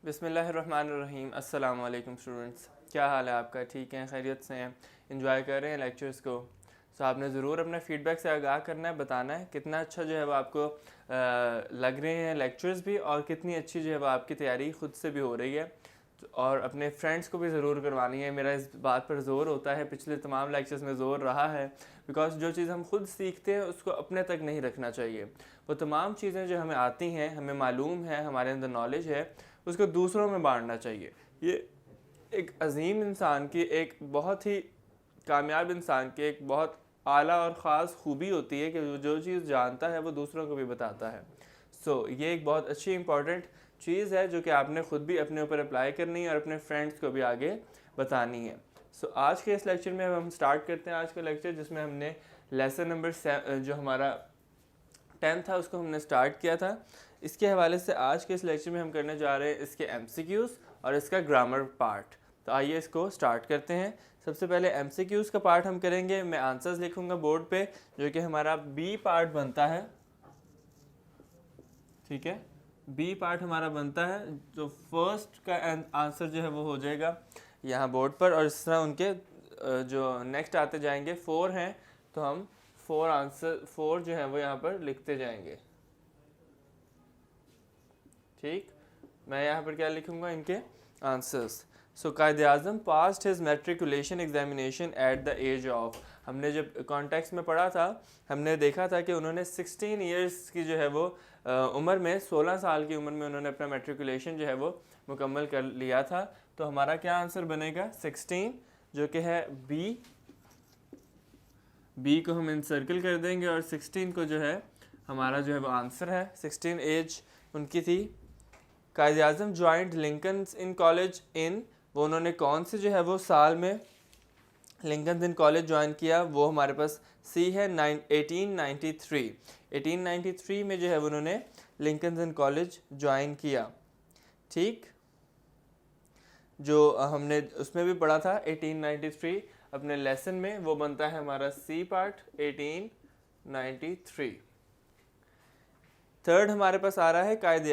बिस्मिल्लाहिर्रहमानिर्रहीम। अस्सलाम वालेकुम स्टूडेंट्स, क्या हाल है आपका? ठीक है, खैरियत से हैं, एंजॉय कर रहे हैं लेक्चर्स को? सो आपने ज़रूर अपने फ़ीडबैक से आगाह करना है, बताना है कितना अच्छा जो है वो आपको लग रहे हैं लेक्चर्स भी, और कितनी अच्छी जो है वो आपकी तैयारी ख़ुद से भी हो रही है। और अपने फ्रेंड्स को भी ज़रूर करवानी है। मेरा इस बात पर ज़ोर होता है, पिछले तमाम लेक्चर्स में ज़ोर रहा है, बिकॉज जो चीज़ हम खुद सीखते हैं उसको अपने तक नहीं रखना चाहिए। वो तमाम चीज़ें जो हमें आती हैं, हमें मालूम है, हमारे अंदर नॉलेज है, उसको दूसरों में बांटना चाहिए। ये एक अजीम इंसान की, एक बहुत ही कामयाब इंसान की एक बहुत आला और ख़ास खूबी होती है कि जो चीज़ जानता है वो दूसरों को भी बताता है। ये एक बहुत अच्छी इंपॉर्टेंट चीज़ है जो कि आपने ख़ुद भी अपने ऊपर अप्लाई करनी है और अपने फ्रेंड्स को भी आगे बतानी है। आज के इस लेक्चर में हम स्टार्ट करते हैं आज का लेक्चर, जिसमें हमने लेसन नंबर जो हमारा 10 था उसको हमने स्टार्ट किया था। इसके हवाले से आज के इस लेक्चर में हम करने जा रहे हैं इसके MCQs और इसका ग्रामर पार्ट। तो आइए इसको स्टार्ट करते हैं। सबसे पहले MCQs का पार्ट हम करेंगे। मैं आंसर्स लिखूंगा बोर्ड पे, जो कि हमारा B पार्ट बनता है। ठीक है, B पार्ट हमारा बनता है। जो फर्स्ट का आंसर जो है वो हो जाएगा यहाँ बोर्ड पर, और इस तरह उनके जो नेक्स्ट आते जाएंगे 4 हैं, तो हम 4 जो है वो यहाँ पर लिखते जाएंगे। ठीक, मैं यहाँ पर क्या लिखूँगा, इनके answers. Quaid Azam passed his matriculation examination at the age of, हमने जब कॉन्टेक्स्ट में पढ़ा था, हमने देखा था कि उन्होंने 16 ईयर्स की जो है वो उम्र में, 16 साल की उम्र में उन्होंने अपना मेट्रिकुलेशन जो है वो मुकम्मल कर लिया था। तो हमारा क्या आंसर बनेगा, 16, जो कि है बी को हम इनसर्कल कर देंगे, और 16 को जो है हमारा जो है वो आंसर है। 16 एज उनकी थी। Quaid Azam joined Lincoln Inn college in, वो उन्होंने कौन से जो है वो साल में लिंकन इन कॉलेज ज्वाइन किया, वो हमारे पास सी है 1893। 1893 में जो है उन्होंने लिंकन इन कॉलेज ज्वाइन किया। ठीक, जो हमने उसमें भी पढ़ा था 1893 अपने लेसन में, वो बनता है हमारा सी पार्ट 1893। थर्ड हमारे पास आ रहा है Quaid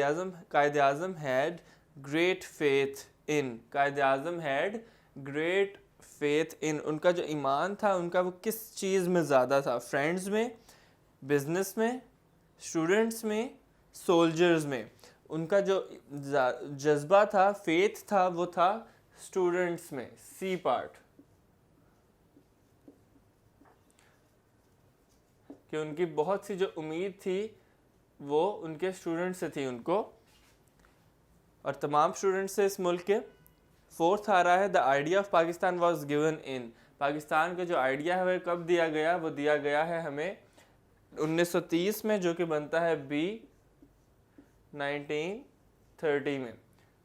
Azam had great faith in. Quaid Azam had great faith in, उनका जो ईमान था उनका वो किस चीज़ में ज़्यादा था? फ्रेंड्स में, बिजनेस में, स्टूडेंट्स में, सोल्जर्स में। उनका जो जज्बा था, फेथ था, वो था स्टूडेंट्स में, सी पार्ट। कि उनकी बहुत सी जो उम्मीद थी वो उनके स्टूडेंट से थी उनको, और तमाम स्टूडेंट से इस मुल्क के। फोर्थ आ रहा है the idea of Pakistan was given in, Pakistan का जो आइडिया है वह कब दिया गया? वो दिया गया है हमें 1930 में, जो कि बनता है बी 1930 में।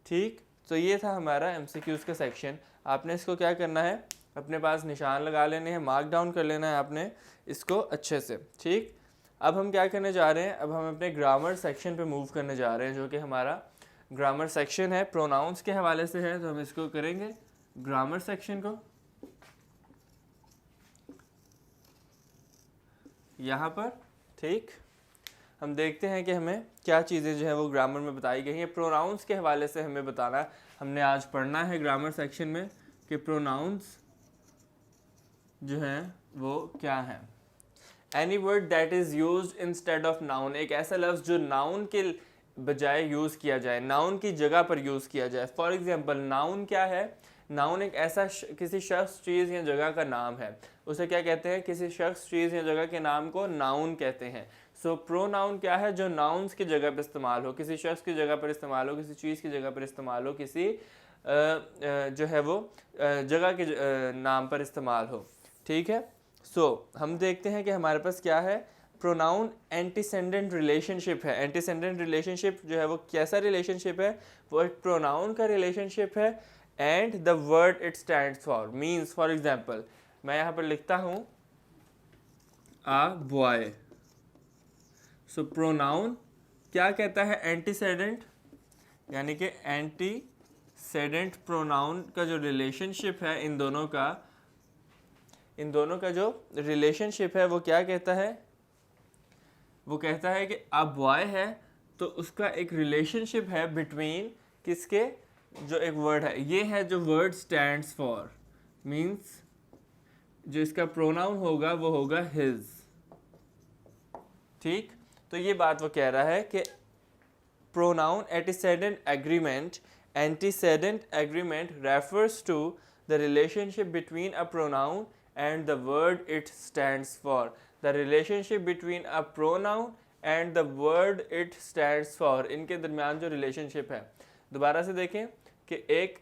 ठीक, तो ये था हमारा MCQs का सेक्शन। आपने इसको क्या करना है, अपने पास निशान लगा लेने हैं, मार्क डाउन कर लेना है आपने इसको अच्छे से। ठीक, अब हम क्या करने जा रहे हैं, अब हम अपने ग्रामर सेक्शन पे मूव करने जा रहे हैं, जो कि हमारा ग्रामर सेक्शन है, प्रोनाउंस के हवाले से है। तो हम इसको करेंगे ग्रामर सेक्शन को यहाँ पर। ठीक, हम देखते हैं कि हमें क्या चीज़ें जो है वो ग्रामर में बताई गई हैं। प्रोनाउंस के हवाले से हमें बताना है, हमने आज पढ़ना है ग्रामर सेक्शन में कि प्रोनाउंस जो हैं वो क्या हैं। Any word that is used instead of noun, एक ऐसा लफ्ज़ जो नाउन के बजाय यूज़ किया जाए, नाउन की जगह पर यूज़ किया जाए। फॉर एग्जांपल, नाउन क्या है? नाउन एक ऐसा किसी शख्स, चीज़ या जगह का नाम है। उसे क्या कहते हैं? किसी शख्स, चीज़ या जगह के नाम को नाउन कहते हैं। प्रोनाउन क्या है? जो नाउन्स की जगह पर इस्तेमाल हो, किसी शख्स की जगह पर इस्तेमाल हो, किसी चीज़ की जगह पर इस्तेमाल हो, किसी जो है वो जगह के नाम पर इस्तेमाल हो। ठीक है, हम देखते हैं कि हमारे पास क्या है। प्रोनाउन एंटीसेंडेंट रिलेशनशिप है। एंटीसेंडेंट रिलेशनशिप जो है वो कैसा रिलेशनशिप है? वो एक प्रोनाउन का रिलेशनशिप है and the word it stands for means. For example, मैं यहाँ पर लिखता हूँ आ बॉय। प्रोनाउन क्या कहता है? एंटीसेडेंट, यानी कि एंटीसेडेंट प्रोनाउन का जो रिलेशनशिप है, इन दोनों का जो रिलेशनशिप है वो क्या कहता है? वो कहता है कि अब बॉय है तो उसका एक रिलेशनशिप है बिटवीन किसके, जो एक वर्ड है, ये है जो वर्ड स्टैंड्स फॉर, मीन्स जो इसका प्रोनाउन होगा वो होगा हिज। ठीक, तो ये बात वो कह रहा है कि pronoun antecedent agreement refers to the relationship between a pronoun and the word it stands for. The relationship between a pronoun and the word it stands for, इनके दरमियान जो रिलेशनशिप है, दोबारा से देखें कि एक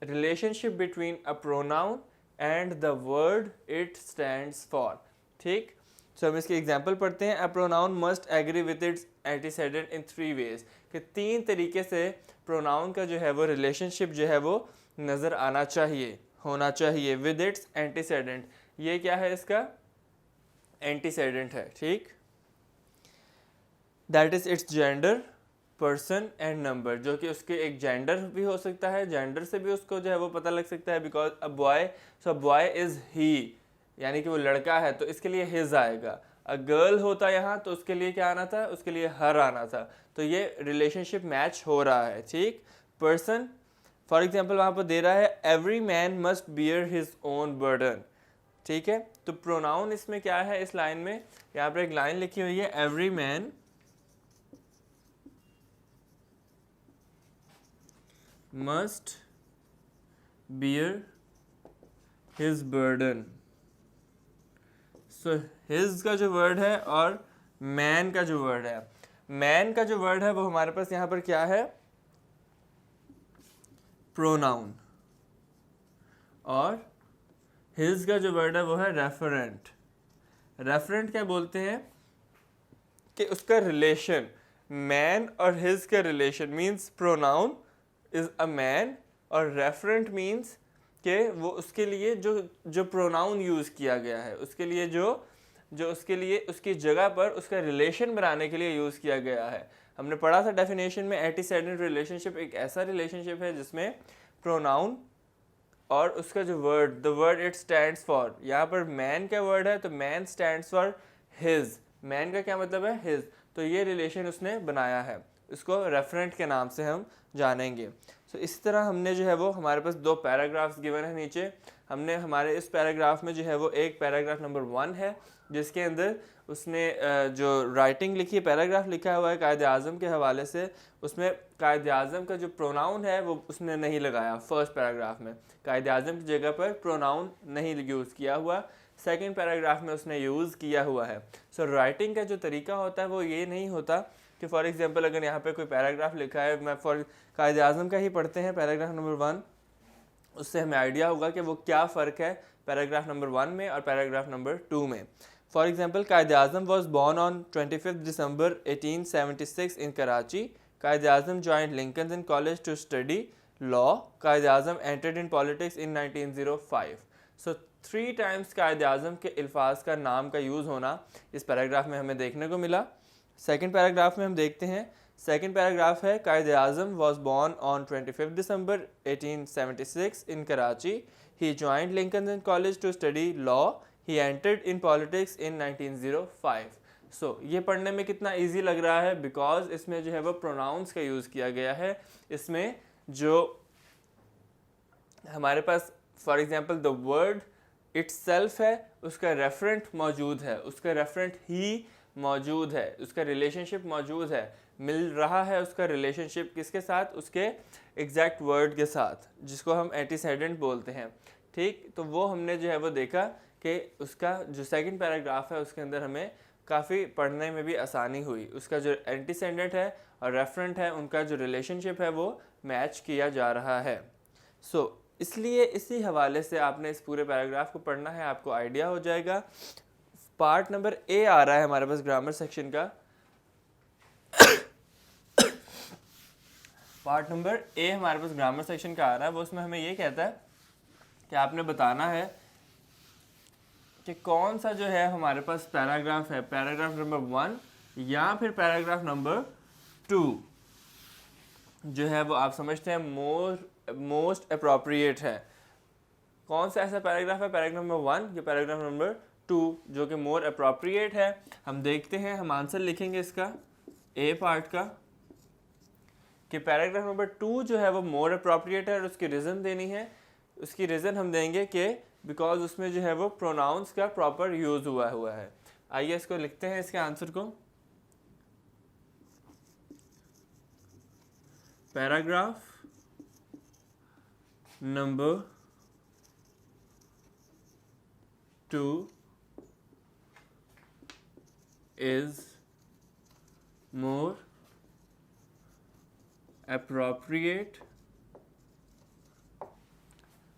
relationship between a pronoun and the word it stands for. ठीक, सो हम इसके एग्जाम्पल पढ़ते हैं। A pronoun must agree with its antecedent in 3 ways, कि 3 तरीके से प्रोनाउन का जो है वो रिलेशनशिप जो है वो नज़र आना चाहिए, होना चाहिए विद इट्स एंटीसेडेंट। ये क्या है, इसका एंटीसेडेंट है। ठीक, that is it's gender, person and number, जो कि उसके एक जेंडर भी हो सकता है, जेंडर से भी उसको जो है वो पता लग सकता है, because a boy, so boy is he, यानी कि वो लड़का है तो इसके लिए हिज आएगा। अ गर्ल होता यहाँ तो उसके लिए क्या आना था, उसके लिए हर आना था। तो ये रिलेशनशिप मैच हो रहा है। ठीक, पर्सन फॉर एग्जाम्पल वहाँ पर दे रहा है every man must bear his own burden. ठीक है, तो प्रोनाउन इसमें क्या है, इस लाइन में यहाँ पर एक लाइन लिखी हुई है, every man must bear his burden. So his का जो वर्ड है और मैन का जो वर्ड है, मैन का जो वर्ड है वो हमारे पास यहाँ पर क्या है, प्रोनाउन, और हिज का जो वर्ड है वो है रेफरेंट। रेफरेंट क्या बोलते हैं कि उसका रिलेशन, मैन और हिज का relation means pronoun is a man, और रेफरेंट मीन्स कि वो उसके लिए जो प्रोनाउन यूज़ किया गया है, उसके लिए जो उसके लिए उसकी जगह पर उसका रिलेशन बनाने के लिए यूज़ किया गया है। हमने पढ़ा था डेफिनेशन में, एंटीसेडेंट रिलेशनशिप एक ऐसा रिलेशनशिप है जिसमें प्रोनाउन और उसका जो word, the word it stands for, यहाँ पर मैन का वर्ड है तो man stands for his, man का क्या मतलब है, हिज। तो ये रिलेशन उसने बनाया है, इसको रेफरेंट के नाम से हम जानेंगे। सो इस तरह हमने जो है वो, हमारे पास 2 पैराग्राफ्स गिवन है नीचे। हमने हमारे इस पैराग्राफ में जो है वो एक पैराग्राफ नंबर 1 है जिसके अंदर उसने जो राइटिंग लिखी है, पैराग्राफ लिखा हुआ है कायदे आज़म के हवाले से, उसमें कायदे आज़म का जो प्रोनाउन है वो उसने नहीं लगाया। फर्स्ट पैराग्राफ में कायदे आज़म की जगह पर प्रोनाउन नहीं यूज़ किया हुआ, सेकंड पैराग्राफ में उसने यूज़ किया हुआ है। सो राइटिंग का जो तरीका होता है वो ये नहीं होता कि फॉर एग्जांपल अगर यहाँ पे कोई पैराग्राफ लिखा है, मैं फॉर कायदे आज़म का ही पढ़ते हैं पैराग्राफ नंबर 1, उससे हमें आइडिया होगा कि वो क्या फ़र्क है पैराग्राफ नंबर 1 में और पैराग्राफ नंबर 2 में। For example, Quaid Azam was born on 25 December 1876 in Karachi. Quaid Azam joined Lincoln Inn college to study law. Quaid Azam entered in politics in 1905। So 3 times Quaid Azam के अल्फाज का नाम का यूज़ होना इस पैराग्राफ में हमें देखने को मिला। सेकेंड पैराग्राफ में हम देखते हैं, सेकेंड पैराग्राफ है, Quaid Azam was born on 25 December 1876 in Karachi. He joined Lincoln college to study law. He entered in politics in 1905। So ये पढ़ने में कितना इजी लग रहा है, बिकॉज इसमें जो है वो प्रोनाउंस का यूज़ किया गया है। इसमें जो हमारे पास for example the word itself है, उसका रेफरेंट मौजूद है, उसका रेफरेंट ही मौजूद है, उसका रिलेशनशिप मौजूद है, मिल रहा है उसका रिलेशनशिप किसके साथ, उसके एग्जैक्ट वर्ड के साथ, जिसको हम एंटीसेडेंट बोलते हैं। ठीक, तो वो हमने जो है वो देखा कि उसका जो सेकंड पैराग्राफ है उसके अंदर हमें काफ़ी पढ़ने में भी आसानी हुई। उसका जो एंटीसेडेंट है और रेफरेंट है, उनका जो रिलेशनशिप है वो मैच किया जा रहा है। सो इसलिए इसी हवाले से आपने इस पूरे पैराग्राफ को पढ़ना है, आपको आइडिया हो जाएगा। पार्ट नंबर ए आ रहा है हमारे पास ग्रामर सेक्शन का। पार्ट नंबर ए हमारे पास ग्रामर सेक्शन का आ रहा है, वो उसमें हमें ये कहता है कि आपने बताना है कि कौन सा जो है हमारे पास पैराग्राफ है, पैराग्राफ नंबर 1 या फिर पैराग्राफ नंबर 2 जो है वो आप समझते हैं मोस्ट अप्रोप्रिएट है। कौन सा ऐसा पैराग्राफ है, पैराग्राफ नंबर 1 या पैराग्राफ नंबर 2 जो कि मोर अप्रोप्रिएट है। हम देखते हैं, हम आंसर लिखेंगे इसका ए पार्ट का। कि पैराग्राफ नंबर 2 जो है वो मोर अप्रोप्रिएट है और उसकी रीज़न देनी है। उसकी रीज़न हम देंगे कि बिकॉज उसमें जो है वो प्रोनाउंस का प्रॉपर यूज़ हुआ है। आइए इसको लिखते हैं, इसके आंसर को। Paragraph number 2 is more appropriate।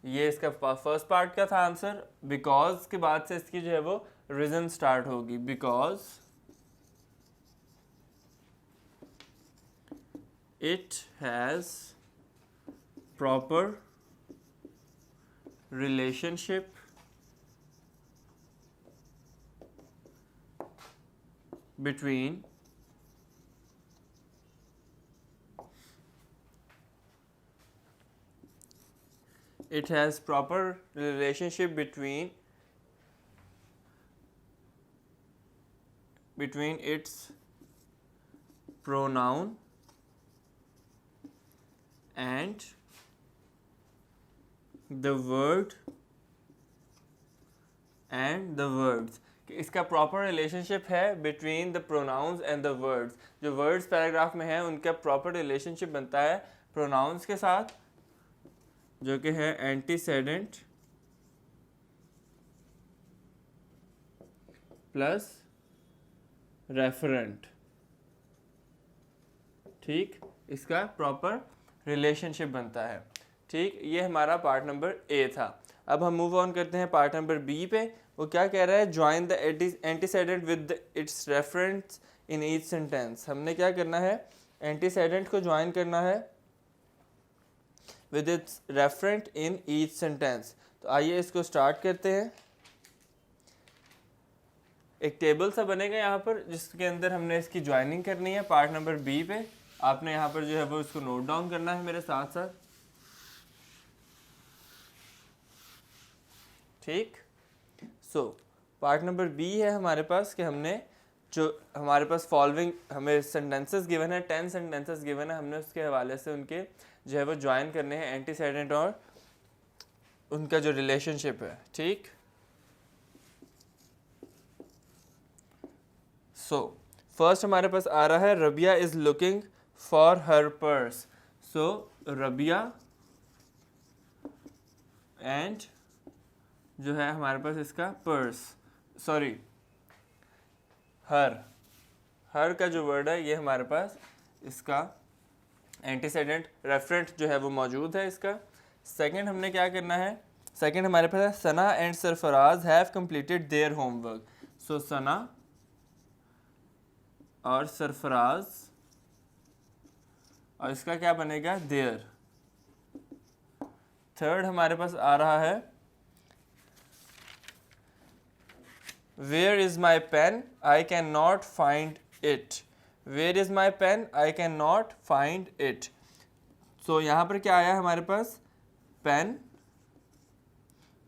ये इसका फर्स्ट पार्ट का था आंसर। बिकॉज के बाद से इसकी जो है वो रीजन स्टार्ट होगी। Because it has proper relationship between it has proper relationship between its pronoun and the word and the words। इसका प्रॉपर रिलेशनशिप है between the pronouns and the words. जो वर्ड्स पैराग्राफ में हैं उनका proper relationship बनता है pronounce के साथ, जो कि है एंटीसेडेंट प्लस रेफरेंट। ठीक, इसका प्रॉपर रिलेशनशिप बनता है। ठीक, ये हमारा पार्ट नंबर ए था। अब हम मूव ऑन करते हैं पार्ट नंबर बी पे। वो क्या कह रहा है? Join the antecedent with its reference in each sentence. हमने क्या करना है? एंटीसेडेंट को ज्वाइन करना है with its referent in each sentence. तो आइए इसको स्टार्ट करते हैं। एक टेबल सा बनेगा यहाँ पर जिसके अंदर हमने इसकी ज्वाइनिंग करनी है पार्ट नंबर बी पे। आपने यहाँ पर जो है वो इसको नोट डाउन करना है मेरे साथ साथ। ठीक, सो पार्ट नंबर बी है हमारे पास कि हमने जो हमारे पास फॉलोइंग हमें सेंटेंसेस गिवन है, 10 सेंटेंसेस गिवन है, हमने उसके हवाले से उनके जो है वो ज्वाइन करने हैं एंटीसेडेंट और उनका जो रिलेशनशिप है। ठीक, सो फर्स्ट हमारे पास आ रहा है Rabia is looking for her purse. So Rabia and जो है हमारे पास इसका पर्स, सॉरी हर का जो वर्ड है ये हमारे पास इसका एंटीसेडेंट रेफरेंट जो है वो मौजूद है इसका। सेकंड हमने क्या करना है? सेकंड हमारे पास है Sana and Sarfaraz have completed their homework. So Sana और सरफराज और इसका क्या बनेगा? देयर। थर्ड हमारे पास आ रहा है Where is my pen? I cannot find it. Where is my pen? I cannot find it. So यहाँ पर क्या आया हमारे पास? पेन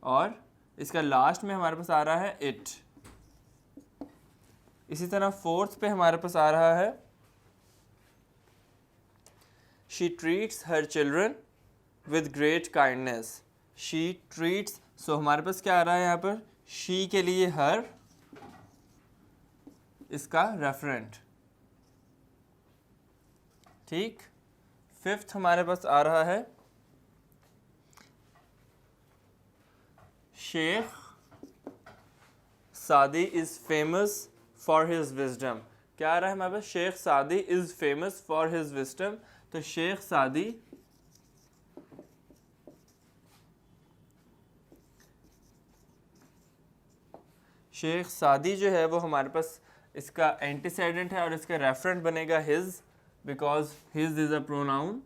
और इसका लास्ट में हमारे पास आ रहा है it। इसी तरह फोर्थ पे हमारे पास आ रहा है She treats her children with great kindness. She treats, so हमारे पास क्या आ रहा है यहाँ पर? she के लिए her, इसका रेफरेंट। ठीक, फिफ्थ हमारे पास आ रहा है शेख सादी is famous for his wisdom. क्या आ रहा है हमारे पास? शेख सादी is famous for his wisdom. तो शेख सादी जो है वो हमारे पास इसका एंटीसेडेंट है और इसका रेफरेंट बनेगा his, because his is a pronoun.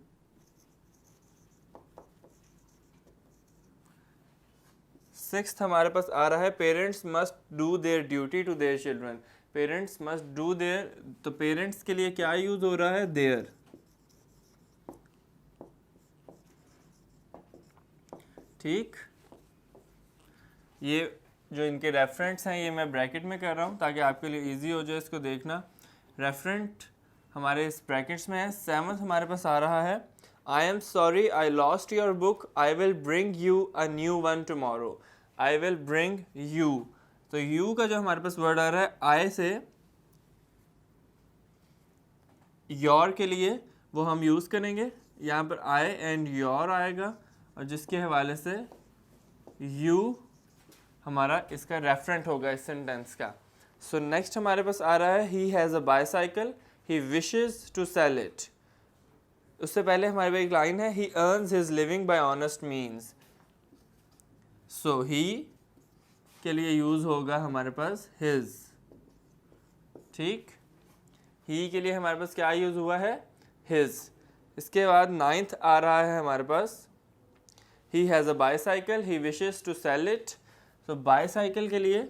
Sixth हमारे पास आ रहा है parents must do their duty to their children. Parents must do their, तो पेरेंट्स के लिए क्या यूज हो रहा है? देयर। ठीक, ये जो इनके रेफरेंट्स हैं ये मैं ब्रैकेट में कर रहा हूँ ताकि आपके लिए इजी हो जाए इसको देखना। रेफरेंट हमारे इस ब्रैकेट्स में है। 7th हमारे पास आ रहा है I am sorry I lost your book, I will bring you a new one tomorrow. I will bring you, तो यू का जो हमारे पास वर्ड आ रहा है आई से योर के लिए वो हम यूज़ करेंगे। यहाँ पर आई एंड योर आएगा और जिसके हवाले से यू हमारा इसका रेफरेंट होगा इस सेंटेंस का। सो नेक्स्ट हमारे पास आ रहा है he has a bicycle, he wishes to sell it. उससे पहले हमारे पास एक लाइन है he earns his living by honest means. So he के लिए यूज़ होगा हमारे पास हिज। ठीक, ही के लिए हमारे पास क्या यूज़ हुआ है, हिज। इसके बाद 9th आ रहा है हमारे पास he has a bicycle, he wishes to sell it. तो बाईसाइकिल के लिए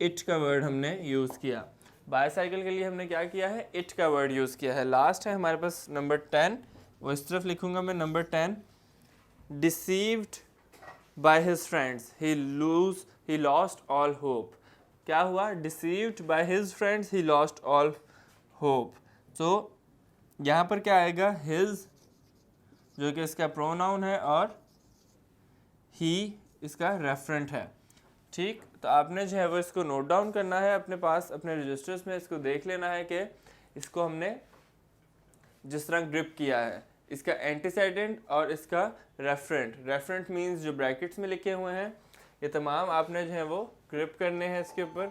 इट का वर्ड हमने यूज़ किया। बाईसाइकिल के लिए हमने क्या किया है, इट का वर्ड यूज़ किया है। लास्ट है हमारे पास नंबर 10, वो इस तरफ लिखूंगा मैं, number 10 deceived by his friends, he lost all hope. क्या हुआ, deceived by his friends, he lost all hope. तो यहाँ पर क्या आएगा, हिज जो कि इसका प्रोनाउन है और ही इसका रेफरेंट है। ठीक, तो आपने जो है वो इसको नोट डाउन करना है अपने पास, अपने रजिस्टर्स में इसको देख लेना है कि इसको हमने जिस तरह ग्रिप किया है, इसका एंटीसेडेंट और इसका रेफरेंट। रेफरेंट मींस जो ब्रैकेट्स में लिखे हुए हैं ये तमाम आपने जो है वो ग्रिप करने हैं इसके ऊपर,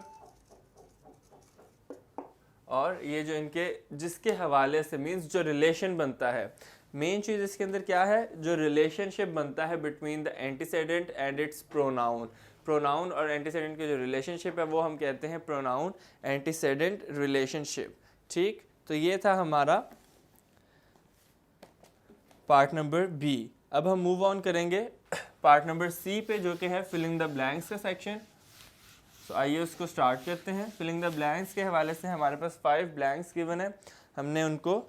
और ये जो इनके जिसके हवाले से मींस जो रिलेशन बनता है। मेन चीज़ इसके अंदर क्या है, जो रिलेशनशिप बनता है between the antecedent and its pronoun. Pronoun और एंटीसेडेंट के जो रिलेशनशिप है वो हम कहते हैं प्रोनाउन एंटीसेडेंट रिलेशनशिप। ठीक, तो ये था हमारा पार्ट नंबर बी। अब हम मूव ऑन करेंगे पार्ट नंबर सी पे, जो कि है फिलिंग द ब्लैंक्स का सेक्शन। तो आइए उसको स्टार्ट करते हैं। फिलिंग द ब्लैंक्स के हवाले से हमारे पास 5 ब्लैंक्स गिवन है, हमने उनको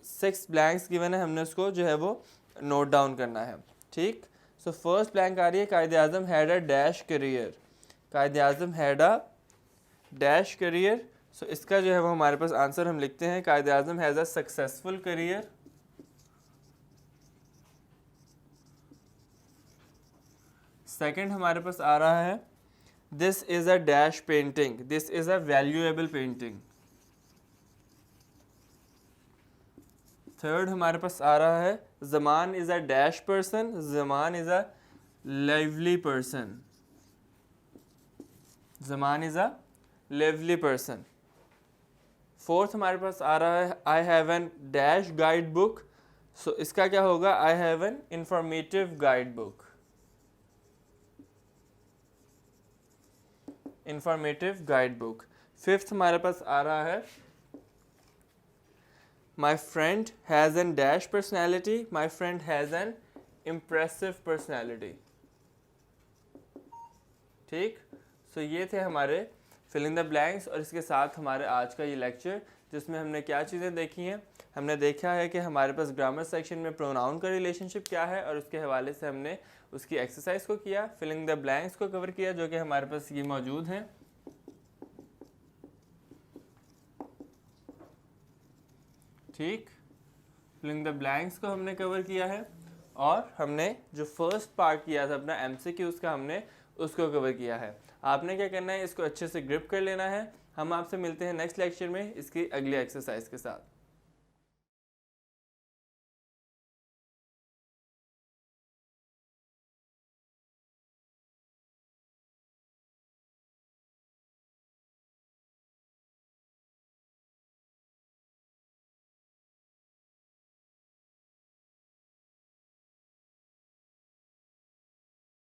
6 ब्लैंक्स गिवन है, हमने उसको जो है वो नोट डाउन करना है। ठीक, सो फर्स्ट ब्लैंक आ रही है Quaid Azam had a dash career. Quaid Azam had a dash career. So इसका जो है वो हमारे पास आंसर हम लिखते हैं Quaid Azam has a successful career. Second हमारे पास आ रहा है this is a dash painting, this is a valuable painting. Third हमारे पास आ रहा है Zaman is a dash person, Zaman is a lively person, Zaman is a lively person. Fourth हमारे पास आ रहा है I have an dash guide book. सो इसका क्या होगा, I have an informative guide book, informative guide book. Fifth हमारे पास आ रहा है my friend has an dash personality, my friend has an impressive personality. ठीक, सो ये थे हमारे फिलिंग द ब्लैंक्स, और इसके साथ हमारे आज का ये लेक्चर, जिसमें हमने क्या चीज़ें देखी हैं। हमने देखा है कि हमारे पास ग्रामर सेक्शन में प्रोनाउन का रिलेशनशिप क्या है, और उसके हवाले से हमने उसकी एक्सरसाइज को किया, फिलिंग द ब्लैंक्स को कवर किया, जो कि हमारे पास ये मौजूद हैं। ठीक, फिलिंग द ब्लैंक्स को हमने कवर किया है, और हमने जो फर्स्ट पार्ट किया था अपना MCQs का, हमने उसको कवर किया है। आपने क्या करना है, इसको अच्छे से ग्रिप कर लेना है। हम आपसे मिलते हैं नेक्स्ट लेक्चर में इसकी अगली एक्सरसाइज के साथ।